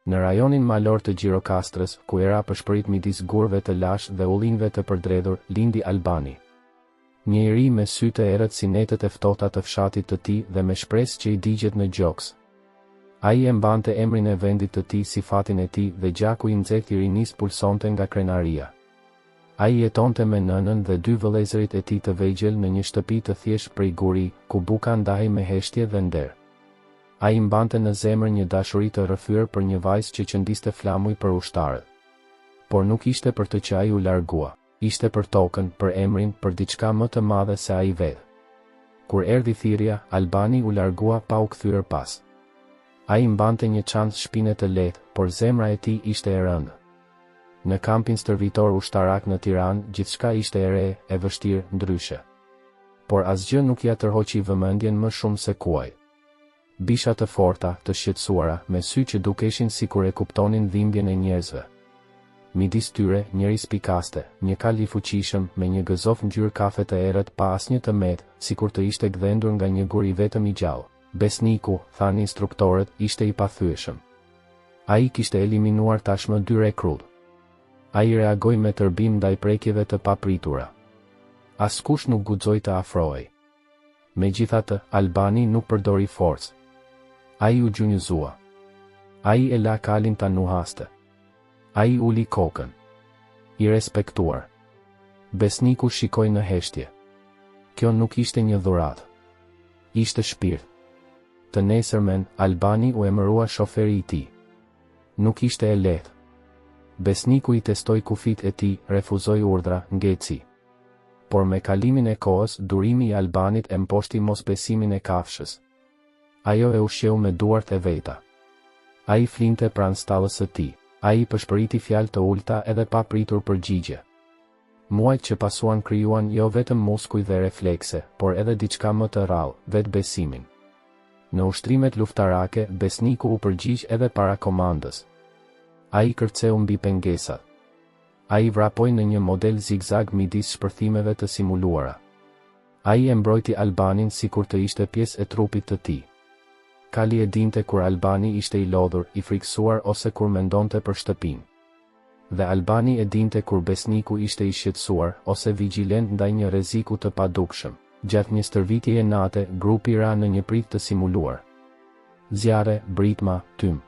Në rajonin malor të Gjirokastrës, ku era përshpërit midis gurëve të lash dhe ullinjve të përdredhur, lindi Albani. Një i ri me sy të errët si netët e ftohta të fshatit të tij dhe me shpresë që i digjet në gjoks. Ai e mbante emrin e vendit të tij si fatin e tij dhe gjaku i nxehtë i rinis pulsonte nga krenaria. Ai jetonte me nënën dhe dy vëllezërit e tij të vegjël në një shtëpi të thjeshtë prej guri, ku buka ndahej me heshtje dhe nder. Ai mbante në zemër një dashuri të rrëfyer për një vajzë që qëndiste flamuj për ushtarët. Por nuk ishte për të që ai u largua, ishte për tokën, për emrin, për diçka më të madhe se ai vetë. Kur erdhi thirrja, Albani u largua pa u kthyer pas. Ai mbante një çantë shpine të lehtë, por zemra e tij ishte e rëndë. Në kampin stërvitor ushtarak në Tiranë, gjithçka ishte e re, e vështirë, ndryshe. Por asgjë nuk ja tërhoqi vëmendjen më shumë se kuaj. Bisha të forta, të shqetësuara, me sy që dukeshin sikur e kuptonin dhimbjen e njerëzve. Midis tyre, njëri spikaste, një kal i fuqishëm, me një gëzof ngjyrë kafe të errët pa asnjë tëmet, sikur të ishte gdhendur nga një gur i vetëm i gjallë. Besniku, thanë instruktorët, ishte i pathyeshëm. Ai kishte eliminuar tashmë 2 rekrut. Ai reagoi me tërbim ndaj prekjeve të papritura. Askush nuk guxoi të afrohej. Megjithatë, Albani nuk përdori forcë. Ai u gjunjëzua. Ai e la kalin ta nuhaste. Ai uli kokën. I respektuar. Besniku shikoi në heshtje. Kjo nuk ishte një dhuratë. Ishte shpirt. Të nesërmen, Albani u emërua shoferi i tij. Nuk ishte e lehtë. Besniku i testoi kufit e tij, refuzoi urdhra, ngeci. Por me kalimin e kohës, durimi i Albanit e mposhti mosbesimin e kafshës. Ajo e ushqeu me duart e veta. Ai flinte pranë stallës së tij. Ai përshpëriti fjalë të ulta edhe pa pritur përgjigje. Muajt që pasuan krijuan jo vetëm muskuj dhe reflekse, por edhe diçka më të rrallë, vetbesimin. Në ushtrimet luftarake, besniku u përgjigj edhe para komandës. Ai kërceu mbi pengesat. Ai vrapoi në një model zigzag midis shpërthimeve të simuluara. Ai e mbrojti Albanin sikur të ishte pjesë e trupit të tij. Kali e dinte kur Albani ishte i lodhur, i friksuar ose kur mendonte për shtëpinë. Dhe Albani e dinte kur besniku ishte i shqetësuar ose vigjilent ndaj një rreziku të padukshëm. Gjatë një stërvitjeje nate, grupi ra në një prit të simuluar. Zjarre, britma, tym.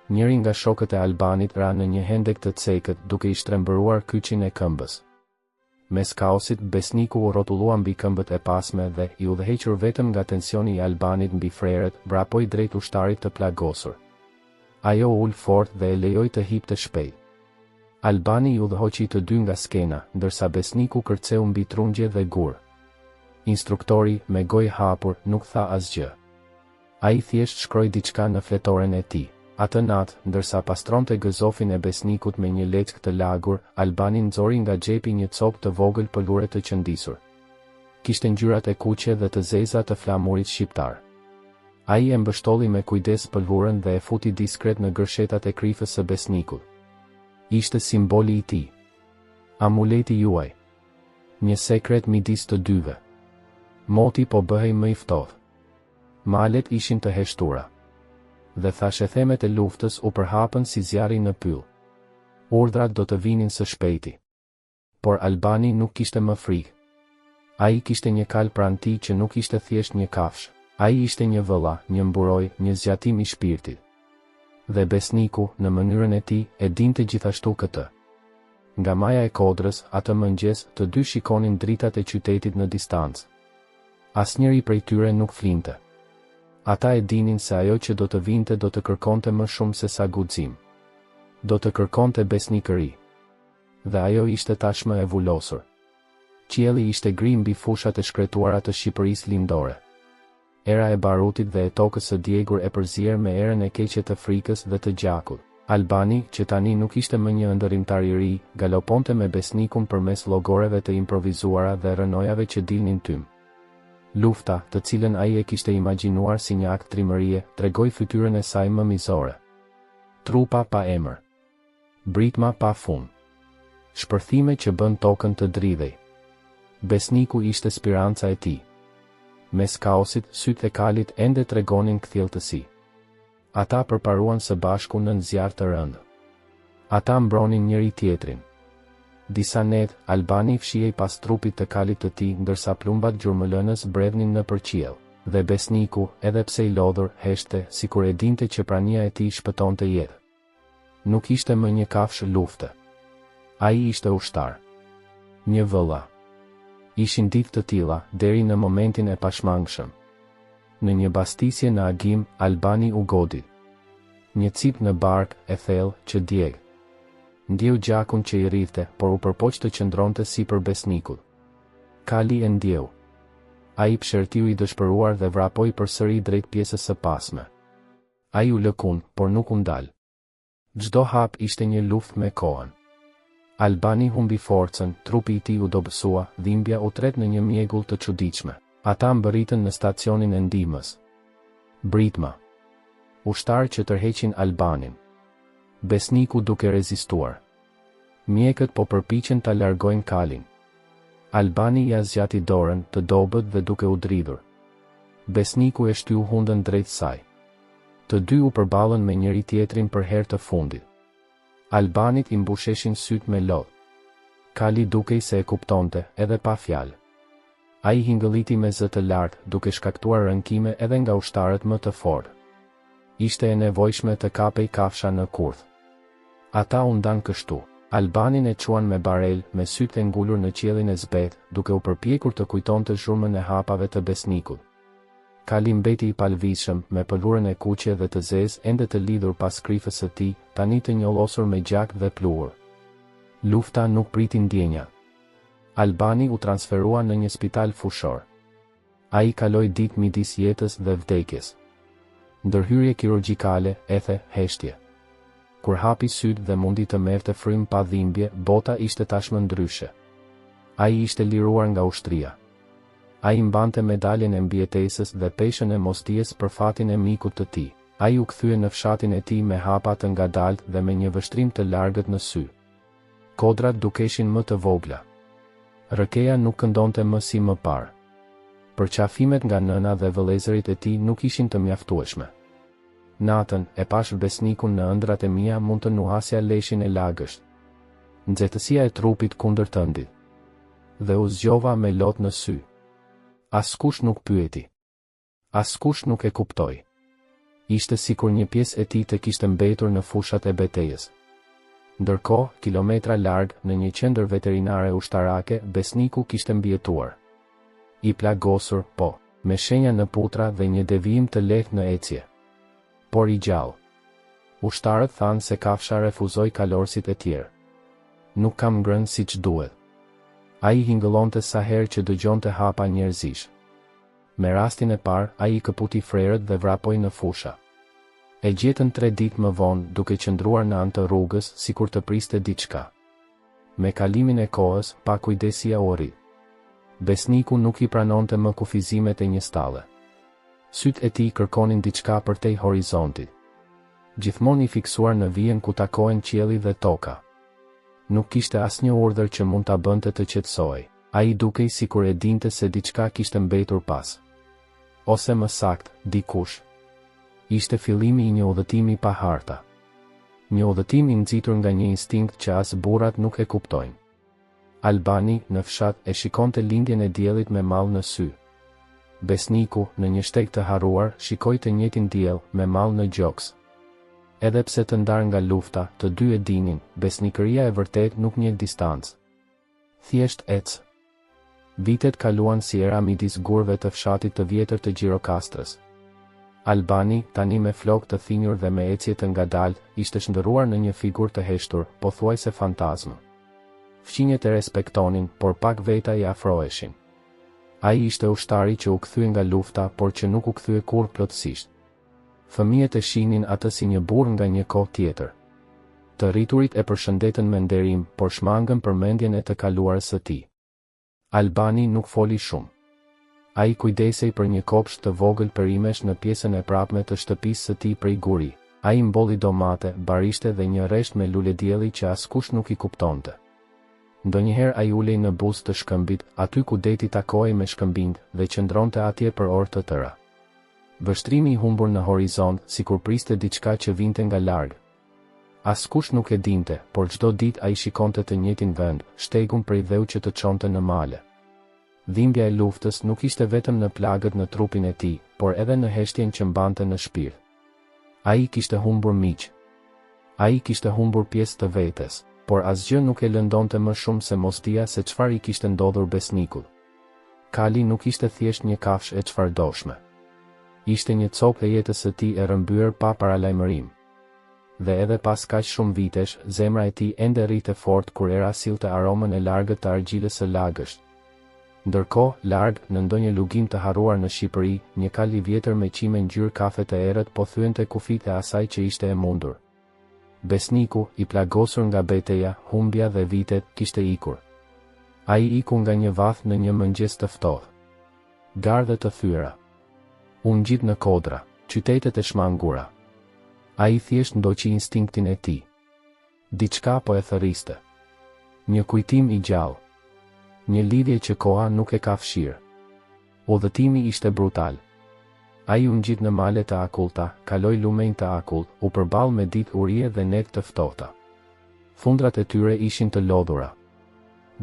Njëri nga shokët e Albanit ra në një hendek të cekët, duke i shtrembëruar kyçin e këmbës. Mes kaosit, besniku u rrotullua mbi këmbët e pasme dhe, i udhëhequr vetëm nga tensioni i Albanit mbi freret, vrapoi drejt ushtarit të plagosur. Ajo ul fort dhe e lejoi të hipte shpejt. Albani i udhëhoqi të dy nga skena, ndërsa besniku kërceu mbi trungje dhe gur. Instruktori, me gojë hapur, nuk tha asgjë. Ai thjesht shkroi diçka në fletoren e tij. Atë natë, ndërsa pastronte gëzofin e besnikut me një leckë të lagur, Albani nxori nga xhepi një copë të vogël pëlhure të qëndisur. Kishte ngjyrat e kuqe dhe të zeza të flamurit shqiptar. Ai e mbështolli me kujdes pëlhurën dhe e futi diskret në gërshetat e krifës së besnikut. Ishte simboli i tij. Amuleti juaj. Një sekret midis të dyve. Moti po bëhej më i ftohtë. Malet ishin të heshtura. Dhe thashethemet e luftës u përhapën si zjarri në pyll. Urdhrat do të vinin së shpejti. Por Albani nuk kishte më frikë. Ai kishte një kal pranë tij që nuk ishte thjesht një kafshë. Ai ishte një vëlla, një mburoj, një zgjatim i shpirtit. Dhe besniku, në mënyrën e tij, e dinte gjithashtu këtë. Nga maja e kodrës, atë mëngjes, të dy shikonin dritat e qytetit në distancë. Asnjëri prej tyre nuk flinte. Ata e dinin se ajo që do të vinte do të kërkonte më shumë se sa guxim. Do të kërkonte besnikëri. Dhe ajo ishte tashmë e vulosur. Qielli ishte gri mbi fushat e shkretuara të Shqipërisë lindore. Era e barutit dhe e tokës së djegur e përzier me erën e keqe të frikës dhe të gjakut. Albani, që tani nuk ishte më një ndërrimtar i ri, galoponte me besnikun përmes llogoreve të improvizuara dhe rënojave që dilnin tym. Lufta, të cilën ai e kishte imagjinuar si një akt trimërie, tregoi fytyrën e saj më mizore. Trupa pa emër. Britma pa fund. Shpërthime që bën tokën të dridhej. Besniku ishte speranca e tij. Mes kaosit, sytë e kalit ende tregonin kthjelltësi. Ata përparuan së bashku në zjarr të rëndë. Ata mbronin njëri tjetrin. Disa net, Albani fshihej pas trupit të kalit të tij, ndërsa plumbat gjurmëlënës bredhnin në përqiell, dhe besniku, edhe pse i lodhur, heshte, sikur e dinte që prania e tij shpëtonte jetë. Nuk ishte më një kafshë lufte. Ai ishte ushtar. Një vëlla. Ishin ditë të tilla, deri në momentin e pashmangshëm. Në një bastisje në agim, Albani u godit. Një cip në bark, e thellë, që djeg. Ndjeu gjakun që i rrifte, por u përpoq të qëndronte sipër besnikut. Kali e ndjeu. Ai pshërtiu i dëshpëruar dhe vrapoi përsëri drejt pjesës së pasme. Ai u lëkun, por nuk u ndal. Çdo hap ishte një luftë me kohën. Albani humbi forcën, trupi i tij u dobësua, dhimbja u tret në një mjegull të çuditshme. Ata mbërritën në stacionin e ndihmës. Britma. Ushtar që tërheqin Albanin. Besniku duke rezistuar. Mjekët po përpiqen ta largojnë kalin. Albani ja zgjati dorën, të dobët dhe duke u dridhur. Besniku e shtyu hundën drejt saj. Të dy u përballën me njëri tjetrin për herë të fundit. Albanit i mbusheshin syt me lodh. Kali dukej se e kuptonte, edhe pa fjalë. Ai hingëlliti me zë të lartë, duke shkaktuar rënkime edhe nga ushtarët më të fortë. Ishte e nevojshme të kapej kafsha në kurth. Ata u ndan kështu. Albanin e quan me barel, me sytë e ngulur në qiellin e zbet, duke u përpjekur të kujtonte zhurmën e hapave të besnikut. Kali mbeti i palvizshëm, me pëlhurën e kuqe dhe të zezë ende të lidhur pas krifës së tij, tani të njollosur me gjak dhe pluhur. Lufta nuk priti ndjenja. Albani u transferua në një spital fushor. Ai kaloi ditë midis jetës dhe vdekjes. Ndërhyrje kirurgjikale, ethe, heshtje. Kur hapi sytë dhe mundi të merrte frym pa dhimbje, bota ishte tashmë ndryshe. Ai ishte liruar nga ushtria. Ai mbante medaljen e mbijetesës dhe peshën e mosdijes për fatin e mikut të tij. Ai u kthye në fshatin e tij me hapa të ngadalt dhe me një vështrim të largët në sy. Kodrat dukeshin më të vogla. Rëkeja nuk këndonte më si më parë. Përqafimet nga nëna dhe vëllezërit e tij nuk ishin të mjaftueshme. Natën, e pash besnikun në ëndrat e mia, mund të nuhasja leshin e lagësht. Nxehtësia e trupit kundër tëndit. Dhe u zgjova me lot në sy. Askush nuk pyeti. Askush nuk e kuptoi. Ishte sikur një pjesë e tij të kishte mbetur në fushat e betejës. Ndërkohë, kilometra larg, në një qendër veterinare ushtarake, besniku kishte mbijetuar. I plagosur, po, me shenja në putra dhe një devijim të lehtë në ecje. Por i gjallë. Ushtarët thanë se kafsha refuzoi kalorësit e tjerë. Nuk kam ngrënë siç duhet. Ai hingëllonte sa herë që dëgjonte hapa njerëzish. Me rastin e parë, ai këputi frerët dhe vrapoi në fusha. E gjetën 3 ditë më vonë, duke qëndruar në anë të rrugës, sikur të priste diçka. Me kalimin e kohës, pa kujdesia u rrit. Besniku nuk i pranonte më kufizimet e një stalle. Sytë e tij kërkonin diçka përtej horizontit. Gjithmonë i fiksuar në vijën ku takohen qielli dhe toka. Nuk kishte asnjë urdhër që mund ta bënte të qetësohej. Ai dukej sikur e dinte se diçka kishte mbetur pas. Ose më saktë, dikush. Ishte fillimi i një udhëtimi pa harta. Një udhëtim i nxitur nga një instinkt që as burrat nuk e kuptojnë. Albani, në fshat, e shikonte lindjen e diellit me mall në sy. Besniku, në një shteg të harruar, shikoi të njëjtin diell, me mall në gjoks. Edhe pse të ndar nga lufta, të dy e dinin, besnikëria e vërtet nuk njeh distancë. Thjesht ec. Vitet kaluan si era midis gurve të fshatit të vjetër të Gjirokastrës. Albani, tani me flokë të thinjur dhe me ecje të ngadalt, ishte shndërruar në një figurë të heshtur, pothuajse fantazmë. Fqinjet e respektonin, por pak veta i afroheshin. Ai ishte ushtari që u kthye nga lufta, por që nuk u kthye kurrë plotësisht. Fëmijët e shihnin atë si një burr nga një kohë tjetër. Të rriturit e përshëndetën me nderim, por shmangën përmendjen e të kaluarës së tij. Albani nuk foli shumë. Ai kujdesej për një kopsht të vogël perimesh në pjesën e prapme të shtëpisë së tij prej guri. Ai mbolli domate, barishte dhe një rresht me lule dielli që askush nuk i kuptonte. Ndonjëherë ai ulej në buzë të shkëmbit, aty ku deti takohej me shkëmbind, dhe qëndronte atje për orë të tëra. Vështrimi i humbur në horizont, sikur priste diçka që vinte nga larg. Askush nuk e dinte, por çdo ditë ai shikonte të njëjtin vend, shtegun prej dheu që të çonte në male. Dhimbja e luftës nuk ishte vetëm në plagët në trupin e tij, por edhe në heshtjen që mbante në shpirt. Ai kishte humbur miq. Ai kishte humbur pjesë të vetes, por asgjë nuk e lëndonte më shumë se mosdia se çfarë i kishte ndodhur besnikut. Kali nuk ishte thjesht një kafshë e çfarëdoshme. Ishte një copë e jetës së tij e rrëmbyer pa paralajmërim. Dhe edhe pas kaq shumë vitesh, zemra e tij ende rrite fort kur era sillte aromën e largët të argjilës së lagësht. Ndërkohë, larg, në ndonjë lugim të harruar në Shqipëri, një kal i vjetër me qime ngjyrë kafe të errët po thyente kufit e asaj që ishte e mundur. Besniku, i plagosur nga betejë, humbja dhe vitet, kishte ikur. Ai iku nga një vath në një mëngjes të ftohtë. Gardhe të thyera. U ngjit në kodra, qytetet e shmangura. Ai thjesht ndoqi instinktin e tij. Diçka po e thërriste. Një kujtim i gjallë. Një lidhje që koha nuk e ka fshirë. Udhëtimi ishte brutal. Ai u ngjit në male të akullta, kaloi lumenj të akullt, u përball me ditë urie dhe net të ftohta. Fundrat e tyre ishin të lodhura.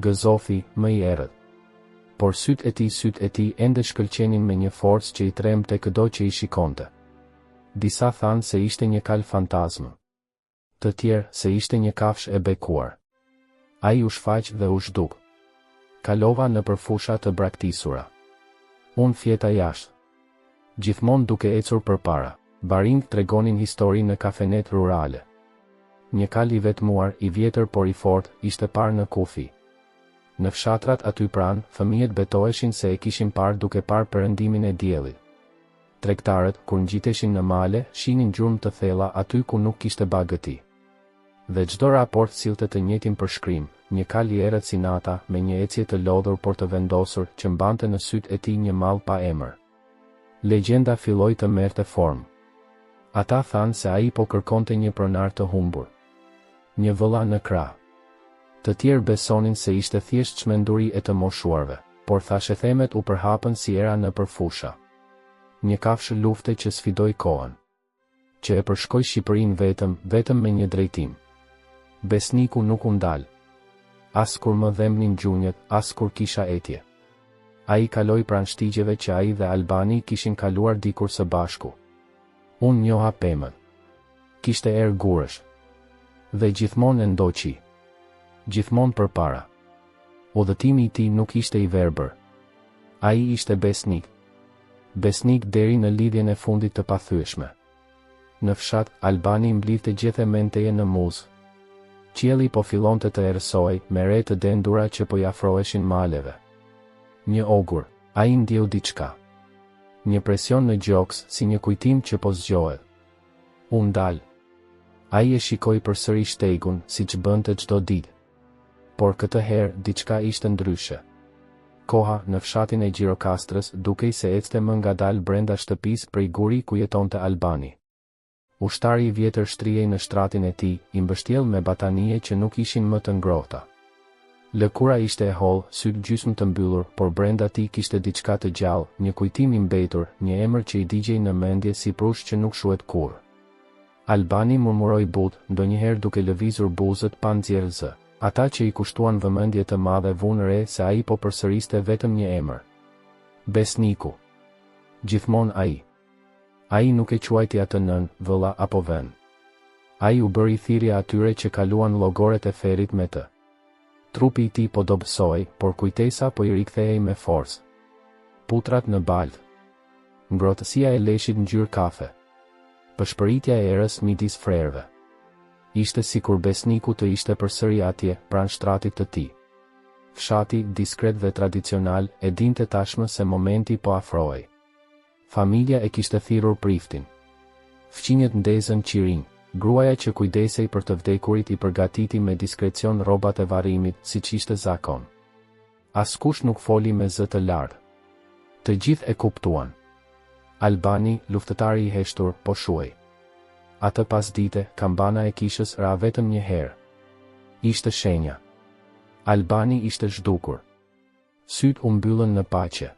Gëzofi, më i errët. Por sytë e tij ende shkëlqenin me një forcë që i tremte këdo që i shikonte. Disa thanë se ishte një kal fantazmë. Të tjerë se ishte një kafshë e bekuar. Ai u shfaq dhe u zhduk. Kalova nëpër fusha të braktisura. Unë fjeta jashtë. Gjithmonë duke ecur përpara, baring tregonin histori në kafenet rurale. Një kal i vetmuar, i vjetër por i fortë, ishte parë në kufi. Në fshatrat aty pranë, fëmijët betoheshin se e kishin parë duke parë perëndimin e diellit. Tregtarët, kur ngjiteshin në male, shihnin gjurmë të thella aty ku nuk kishte bagëti. Dhe çdo raport sillte të njëjtin përshkrim, një kal i errët si nata, me një ecje të lodhur por të vendosur, që mbante në sytë e tij një mall pa emër. Legjenda filloi të merrte formë. Ata thanë se ai po kërkonte një pronar të humbur. Një vëlla në krah. Të tjerë besonin se ishte thjesht çmenduri e të moshuarve, por thashethemet u përhapën si era nëpër fusha. Një kafshë lufte që sfidoi kohën. Që e përshkoi Shqipërinë vetëm me një drejtim. Besniku nuk u ndal. As kur më dhembnin gjunjët, as kur kisha etje. Ai kaloi pranë shtigjeve që ai dhe Albani kishin kaluar dikur së bashku. Unë njoha pemën. Kishte erë gurësh. Dhe gjithmonë e ndoqi. Gjithmonë përpara. Udhëtimi i tij nuk ishte i verbër. Ai ishte besnik. Besnik deri në lidhjen e fundit të pathyeshme. Në fshat, Albani mblidhte gjithë menteje në muzë. Qielli po fillonte të errësohej, me re të dendura që po i afroheshin maleve. Një ogur, ai ndjeu diçka. Një presion në gjoks, si një kujtim që po zgjohet. U ndal. Ai e shikoi përsëri shtegun, siç bënte çdo ditë. Por këtë herë diçka ishte ndryshe. Koha në fshatin e Gjirokastrës dukej se ecte më ngadalë brenda shtëpisë prej guri ku jetonte Albani. Ushtari i vjetër shtrihej në shtratin e tij, i mbështjell me batanie që nuk ishin më të ngrohta. Lëkura ishte e hollë, syt gjysmë të mbyllur, por brenda tij kishte diçka të gjallë, një kujtim i mbetur, një emër që i digjej në mendje si prush që nuk shuhet kurrë. Albani murmuroi but, ndonjëherë duke lëvizur buzët pa nxjerrë zë. Ata që i kushtuan vëmendje të madhe vunë re se ai po përsëriste vetëm një emër. Besniku. Gjithmonë ai. Ai nuk e quajti atë nën, vëlla apo vën. Ai u bëri thirrja atyre që kaluan llogoret e ferit me të. Trupi i tij po dobësoi, por kujtesa po i rikthehej me forcë. Putrat në baltë. Ngrohtësia e leshit ngjyrë kafe. Pëshpëritja e erës midis frerëve. Ishte sikur besniku të ishte përsëri atje, pranë shtratit të tij. Fshati, diskret dhe tradicional, e dinte tashmë se momenti po afrohej. Familja e kishte thirrur priftin. Fqinjet ndezën qirinj, gruaja që kujdesej për të vdekurit i përgatiti me diskrecion rrobat e varrimit, siç ishte zakon. Askush nuk foli me zë të lartë. Të gjithë e kuptuan. Albani, luftëtari i heshtur, po shuhej. Atë pasdite, kambana e kishës ra vetëm një herë. Ishte shenja. Albani ishte zhdukur. Syt u mbyllën në paqe.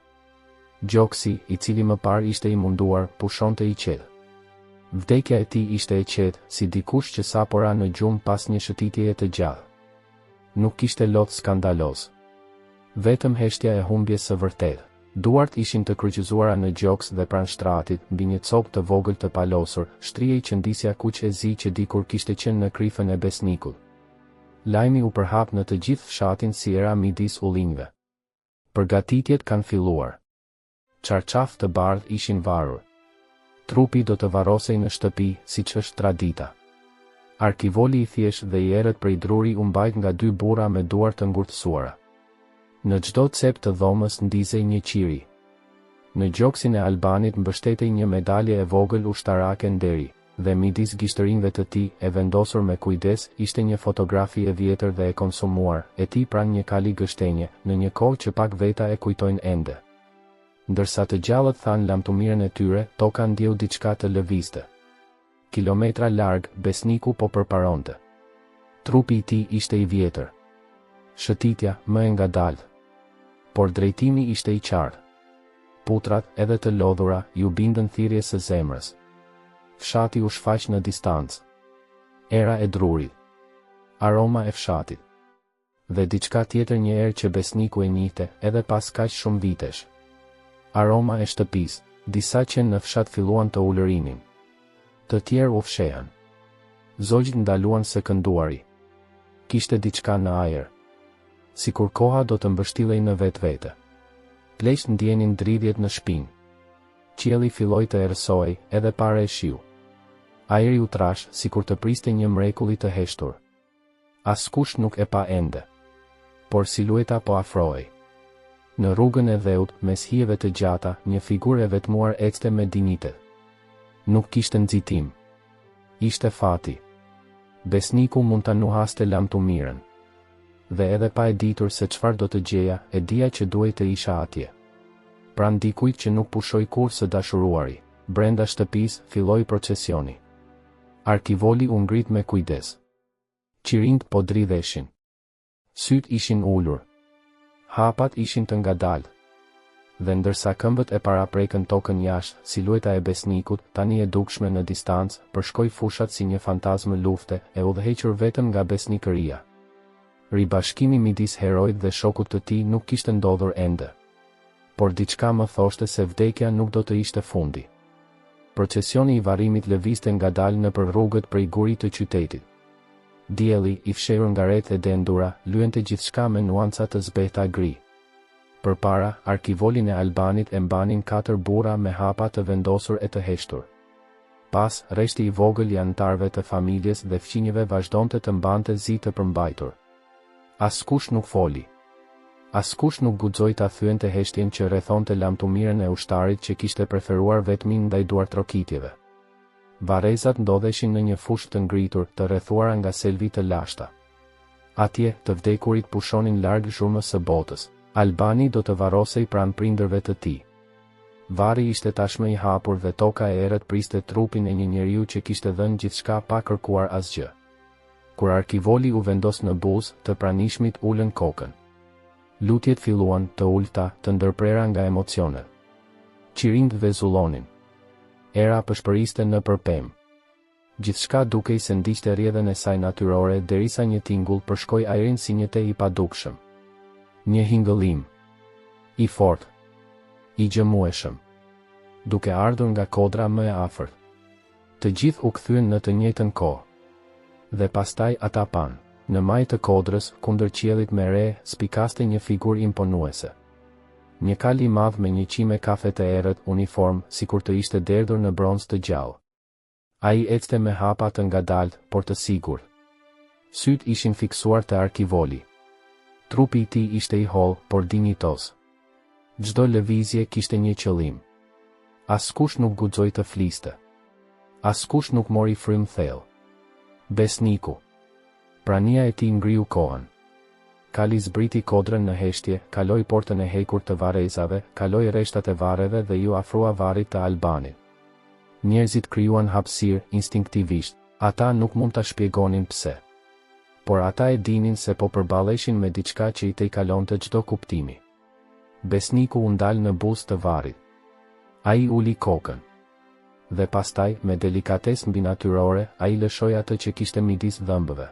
Gjoksi, i cili më parë ishte i munduar, pushonte i qetë. Vdekja e tij ishte e qetë, si dikush që sapora në gjumë pas një shëtitjeje të gjallë. Nuk kishte lot skandaloz. Vetëm heshtja e humbjes së vërtetë. Duart ishin të kryqëzuara në gjoks dhe pranë shtratit, mbi një copë të vogël të palosur, shtrihej qëndisja kuq e zi që dikur kishte qenë në krifën e besnikut. Lajmi u përhap në të gjithë fshatin si era midis ullinjve. Përgatitjet kanë filluar. Çarçaf të bardh ishin varur. Trupi do të varrosej në shtëpi, siç është tradita. Arkivoli i thjesht dhe i errët prej druri u mbajt nga dy burra me duar të ngurtësuara. Në çdo cep të dhomës ndizej një qiri. Në gjoksin e Albanit mbështetej një medalje e vogël ushtarake nderi, dhe midis gishtërinjve të tij, e vendosur me kujdes, ishte një fotografi e vjetër dhe e konsumuar, e tij pranë një kali gështenje, në një kohë që pak veta e kujtojnë ende. Ndërsa të gjallët thanë lamtumirën e tyre, toka ndjeu diçka të lëvizte. Kilometra larg, besniku po përparonte. Trupi i tij ishte i vjetër. Shëtitja, më e ngadalë. Por drejtimi ishte i qartë. Putrat, edhe të lodhura, ju bindën thirrjes së zemrës. Fshati u shfaq në distancë. Era e drurit. Aroma e fshatit. Dhe diçka tjetër një erë që besniku e njihte, edhe pas kaq shumë vitesh. Aroma e shtëpisë, disa që në fshat filluan të ulërinin. Të tjerë u fshehan. Zogjt ndaluan së kënduari. Kishte diçka në ajër. Sikur koha do të mbështillej në vetvete. Pleqt ndjenin dridhjet në shpinë. Qielli filloi të errësohej, edhe para e shiu. Ajri u trash, sikur të priste një mrekulli të heshtur. Askush nuk e pa ende. Por silueta po afrohej. Në rrugën e dheut, mes hijeve të gjata, një figurë e vetmuar ecte me dinitet. Nuk kishte nxitim. Ishte fati. Besniku mund ta nuhaste lamtumirën. Dhe edhe pa e ditur se çfarë do të gjeja, e dija që duhej të isha atje. Pranë dikujt që nuk pushoi kurrë së dashuruari, brenda shtëpisë filloi procesioni. Arkivoli u ngrit me kujdes. Qirinjt po dridheshin. Syt ishin ulur. Hapat ishin të ngadalë. Dhe ndërsa këmbët e paraprekën tokën jashtë, silueta e besnikut, tani e dukshme në distancë, përshkoi fushat si një fantazmë lufte, e udhëhequr vetëm nga besnikëria. Ribashkimi midis herojt dhe shokut të tij nuk kishte ndodhur ende. Por diçka më thoshte se vdekja nuk do të ishte fundi. Procesioni i varrimit lëvizte ngadalë nëpër rrugët prej gurit të qytetit. Dielli, i fshehur nga rreth e dendura, lyente gjithçka me nuanca të zbehta gri. Përpara, arkivolin e Albanit e mbanin 4 burra me hapa të vendosur e të heshtur. Pas, rreshti i vogël i anëtarëve të familjes dhe fqinjeve vazhdonte të mbante zi të përmbajtur. Askush nuk foli. Askush nuk guxoi ta thyente heshtjen që rrethonte lamtumirën e ushtarit që kishte preferuar vetmin ndaj duartrokitjeve. Varrezat ndodheshin në një fushë të ngritur, të rrethuara nga selvi të lashta. Atje, të vdekurit pushonin larg zhurmës së botës. Albani do të varrosej pranë prindërve të tij. Varri ishte tashmë i hapur dhe toka e errët priste trupin e një njeriu që kishte dhënë gjithçka pa kërkuar asgjë. Kur arkivoli u vendos në buzë, të pranishmit ulën kokën. Lutjet filluan, të ulta, të ndërprera nga emocionet. Qirinjt vezullonin. Era pëshpëriste në përpem. Gjithçka dukej se ndiqte rrjedhën e saj natyrore derisa një tingull përshkoi ajrin si një te i padukshëm. Një hingëllim. I fortë. I gjëmueshëm. Duke ardhur nga kodra më e afërt. Të gjithë u kthyen në të njëjtën kohë. Dhe pastaj ata pan. Në maj të kodrës, kundër qiellit me re, spikaste një figurë imponuese. Një kal i madh me një qime kafe të errët, uniform, sikur të ishte derdhur në bronz të gjallë. Ai ecte me hapa të ngadaltë, por të sigurt. Syt ishin fiksuar te arkivoli. Trupi i tij ishte i hollë, por dinjitos. Çdo lëvizje kishte një qëllim. Askush nuk guxoi të fliste. Askush nuk mori frym thellë. Besniku. Prania e tij ngriu kohën. Kali zbriti kodrën në heshtje, kaloi portën e hekur të varrezave, kaloi rreshtat e varreve dhe ju afrua varrit të Albanit. Njerëzit krijuan hapësirë instinktivisht, ata nuk mund ta shpjegonin pse. Por ata e dinin se po përballeshin me diçka që i tej kalonte çdo kuptimi. Besniku u ndal në buzë të varrit. Ai uli kokën. Dhe pastaj, me delikatesë mbi natyrore, ai lëshoi atë që kishte midis dhëmbëve.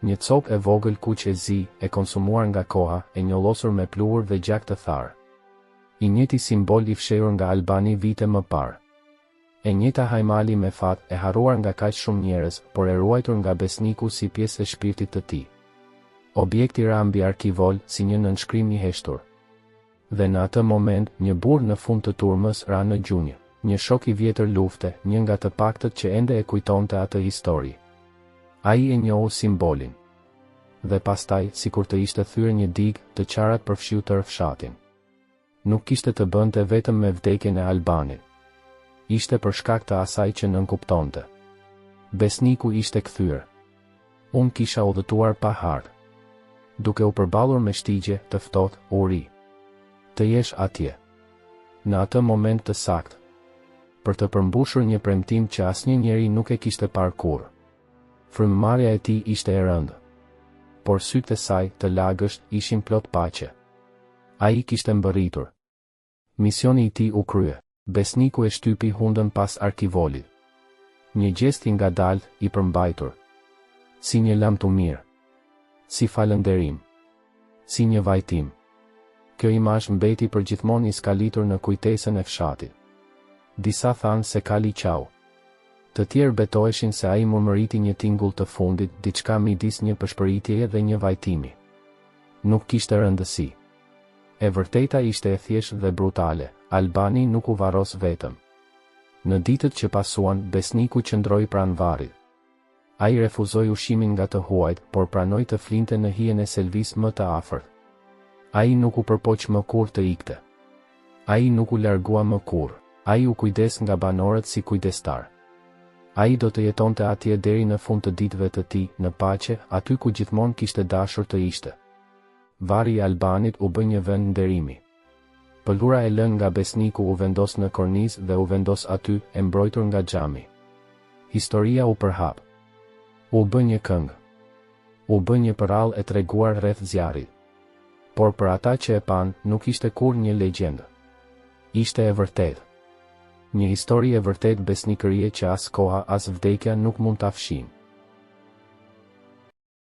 Një copë e vogël kuq e zi, e konsumuar nga koha, e njollosur me pluhur dhe gjak të tharë. I njëjti simbol i fshehur nga Albani vite më parë. E njëjta hajmali me fat, e harruar nga kaq shumë njerëz, por e ruajtur nga besniku si pjesë e shpirtit të tij. Objekti ra mbi arkivol si një nënshkrim i heshtur. Dhe në atë moment, një burr në fund të turmës ra në gjunjë, një shok i vjetër lufte, një nga të paktët që ende e kujtonte atë histori. Ai e njohu simbolin. Dhe pastaj, sikur të ishte thyer një digë, të qarat përfshiu tërë fshatin. Nuk kishte të bënte vetëm me vdekjen e Albanit. Ishte për shkak të asaj që nënkuptonte. Besniku ishte kthyer. Unë kisha udhëtuar pa hartë. Duke u përballur me shtigje të ftohtë, u ri. Të jesh atje. Në atë moment të saktë. Për të përmbushur një premtim që asnjë njeri nuk e kishte parë kurrë. Frymëmarrja e tij ishte e rëndë. Por sytë e saj, të lagësht, ishin plot paqe. Ai kishte mbërritur. Misioni i tij u krye. Besniku e shtypi hundën pas arkivolit. Një gjest i ngadalt, i përmbajtur. Si një lamtë mirë. Si falënderim. Si një vajtim. Kjo imazh mbeti përgjithmonë i skalitur në kujtesën e fshatit. Disa thanë se kali qau. Të tjerë betoheshin se ai murmëriti një tingull të fundit, diçka midis një pëshpëritjeje dhe një vajtimi. Nuk kishte rëndësi. E vërteta ishte e thjeshtë dhe brutale, Albani nuk u varros vetëm. Në ditët që pasuan, besniku qëndroi pranë varrit. Ai refuzoi ushimin nga të huajt, por pranoi të flinte në hijen e Selvis më të afërt. Ai nuk u përpoq më kurrë të ikte. Ai nuk u largua më kurrë. Ai u kujdes nga banorët si kujdestar. Ai do të jetonte atje deri në fund të ditëve të tij, në paqe, aty ku gjithmonë kishte dashur të ishte. Varri i Albanit u bë një vend nderimi. Pëllura e lënë nga besniku u vendos në kornizë dhe u vendos aty, e mbrojtur nga xhami. Historia u përhap. U bë një këngë. U bë një përrall e treguar rreth zjarrit. Por për ata që e pan, nuk ishte kur një legjendë. Ishte e vërtetë. Një histori e vërtet besnikërie që as koha as vdekja nuk mund ta fshin.